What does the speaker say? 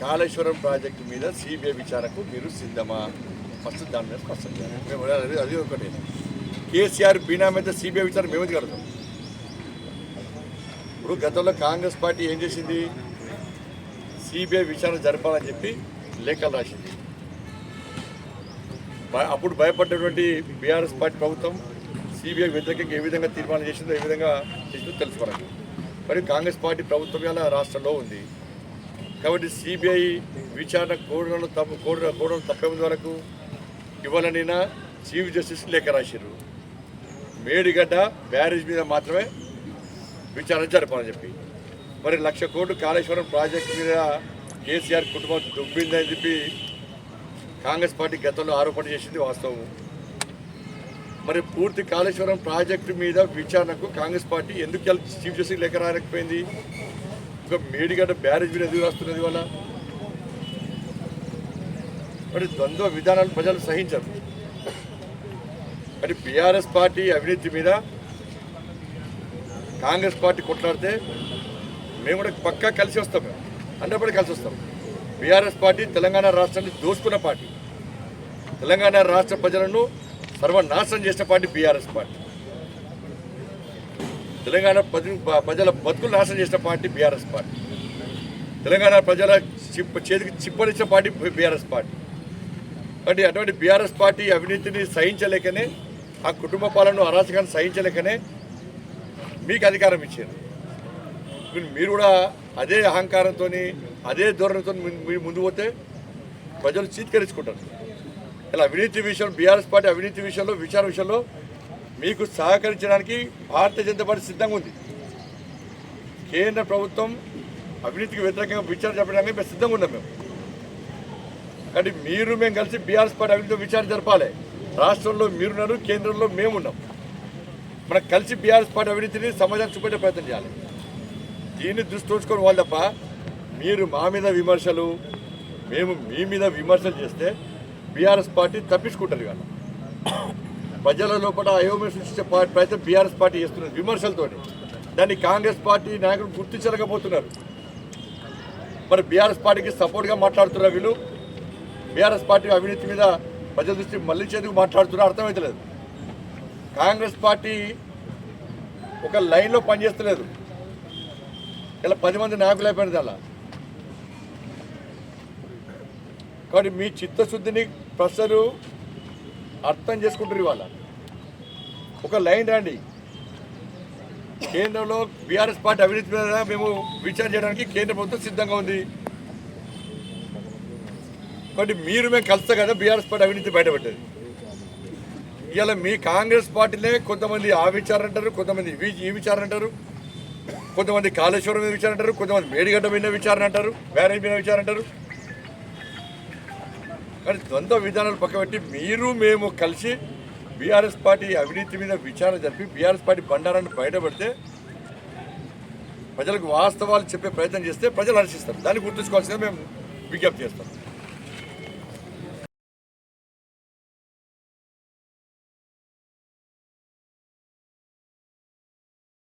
Kaleshwaram project మీద CBI విచారణకు మీరు సిద్ధమా? ఫస్ట్ దాని మీద స్పష్టం చేయాలి. మేము అది ఒకటి. కేసీఆర్ బీనా మీద సిబిఐ విచారణ మేమేది కడతాం. ఇప్పుడు గతంలో కాంగ్రెస్ పార్టీ ఏం చేసింది? సిబిఐ విచారణ జరపాలని చెప్పి లేఖలు రాసింది. అప్పుడు భయపడ్డటువంటి బీఆర్ఎస్ పార్టీ ప్రభుత్వం సిబిఐ వ్యతిరేకంగా ఏ విధంగా తీర్మానం చేసిందో ఏ విధంగా చేసిందో తెలుసుకోవాలి. మరి కాంగ్రెస్ పార్టీ ప్రభుత్వం ఇలా రాష్ట్రంలో ఉంది కాబట్టి సిబిఐ విచారణ కోడలను తప్పే ముందు వరకు ఇవ్వాలనినా చీఫ్ జస్టిస్ లేఖ రాశారు. మేడిగడ్డ బ్యారేజ్ మీద మాత్రమే విచారణ జరపాలని చెప్పి. మరి 1,00,000 కోట్లు కాళేశ్వరం ప్రాజెక్టు మీద కేసీఆర్ కుటుంబం దుబ్బిందని చెప్పి కాంగ్రెస్ పార్టీ గతంలో ఆరోపణ చేసింది వాస్తవం. మరి పూర్తి కాళేశ్వరం ప్రాజెక్టు మీద విచారణకు కాంగ్రెస్ పార్టీ ఎందుకు చీఫ్ జస్టిస్ లేఖ రాయకపోయింది? ఇంకా మేడిగడ్డ బ్యారేజ్ మీద ఎందుకు రాస్తున్నది వల్ల? మరి ద్వంద్వ విధానాలు ప్రజలు సహించరు. మరి బీఆర్ఎస్ పార్టీ అవినీతి మీద కాంగ్రెస్ పార్టీ కొట్లాడితే మేము కూడా పక్కా కలిసి వస్తాం. మేము 100% కలిసి వస్తాం. బీఆర్ఎస్ పార్టీ తెలంగాణ రాష్ట్రాన్ని దోసుకున్న పార్టీ, తెలంగాణ రాష్ట్ర ప్రజలను సర్వనాశనం చేసిన పార్టీ బీఆర్ఎస్ పార్టీ, తెలంగాణ ప్రజల బతుకులు నాశనం చేసిన పార్టీ బీఆర్ఎస్ పార్టీ, తెలంగాణ ప్రజల చేతికి చిప్పనిచ్చిన పార్టీ బీఆర్ఎస్ పార్టీ. కాబట్టి అటువంటి బీఆర్ఎస్ పార్టీ అవినీతిని సహించలేకనే, ఆ కుటుంబ పాలనను అరాచకాన్ని సహించలేకనే మీకు అధికారం ఇచ్చారు. మీరు కూడా అదే అహంకారంతో అదే ధోరణితో మీరు ముందు పోతే ప్రజలు చీత్కరించుకుంటారు. ఇలా అవినీతి విషయంలో బీఆర్ఎస్ పార్టీ అవినీతి విషయంలో విచారణ విషయంలో మీకు సహకరించడానికి భారతీయ జనతా పార్టీ సిద్ధంగా ఉంది. కేంద్ర ప్రభుత్వం అవినీతికి వ్యతిరేకంగా విచారణ జరపడానికి మేము సిద్ధంగా ఉన్నాం. మేము కానీ మేము కలిసి బీఆర్ఎస్ పార్టీ అవినీతి విచారణ జరపాలి. రాష్ట్రంలో మీరున్నారు, కేంద్రంలో మేమున్నాం. మనకు కలిసి బీఆర్ఎస్ పార్టీ అవినీతిని సమాజాన్ని చూపెట్టే ప్రయత్నం చేయాలి. దీన్ని దృష్టి ఉంచుకొని వాళ్ళు తప్ప మీరు మా మీద విమర్శలు, మేము మీ మీద విమర్శలు చేస్తే బీఆర్ఎస్ పార్టీ తప్పించుకుంటారు. కానీ ప్రజల లోపల అయోమయం సృష్టించే ప్రయత్నం బీఆర్ఎస్ పార్టీ చేస్తున్నారు విమర్శలతో. దాన్ని కాంగ్రెస్ పార్టీ నాయకులు గుర్తించలేకపోతున్నారు. మరి బీఆర్ఎస్ పార్టీకి సపోర్ట్గా మాట్లాడుతున్నారు వీళ్ళు. బీఆర్ఎస్ పార్టీ అవినీతి మీద ప్రజల దృష్టి మళ్లించేందుకు మాట్లాడుతున్నారు. అర్థమవుతలేదు. కాంగ్రెస్ పార్టీ ఒక లైన్లో పనిచేస్తలేదు. ఇలా 10 మంది నాయకులు అయిపోయినది అలా. కాబట్టి మీ చిత్తశుద్ధిని ప్రజలు అర్థం చేసుకుంటారు. ఇవాళ ఒక లైన్ రండి. కేంద్రంలో బీఆర్ఎస్ పార్టీ అవినీతి మీద మేము విచారణ చేయడానికి కేంద్ర ప్రభుత్వం సిద్ధంగా ఉంది. కాబట్టి మేము కలిస్తే కదా బీఆర్ఎస్ పార్టీ అవినీతి బయటపడ్డది. ఇవాళ మీ కాంగ్రెస్ పార్టీలే కొంతమంది ఆ విచారణ అంటారు, కొంతమంది ఈ విచారణ అంటారు, కొంతమంది కాళేశ్వరం మీద విచారణ అంటారు, కొంతమంది మేడిగడ్డ మీద విచారణ అంటారు, బ్యారేజ్ మీద విచారణ అంటారు. కానీ ద్వంద్వ విధానాలు పక్కబెట్టి మేము కలిసి బీఆర్ఎస్ పార్టీ అవినీతి మీద విచారణ జరిపి బీఆర్ఎస్ పార్టీ బండారాన్ని బయటపడితే ప్రజలకు వాస్తవాలు చెప్పే ప్రయత్నం చేస్తే ప్రజలు హర్షిస్తారు. దాన్ని గుర్తుంచుకోవాల్సిందిగా మేము విజ్ఞప్తి చేస్తాం.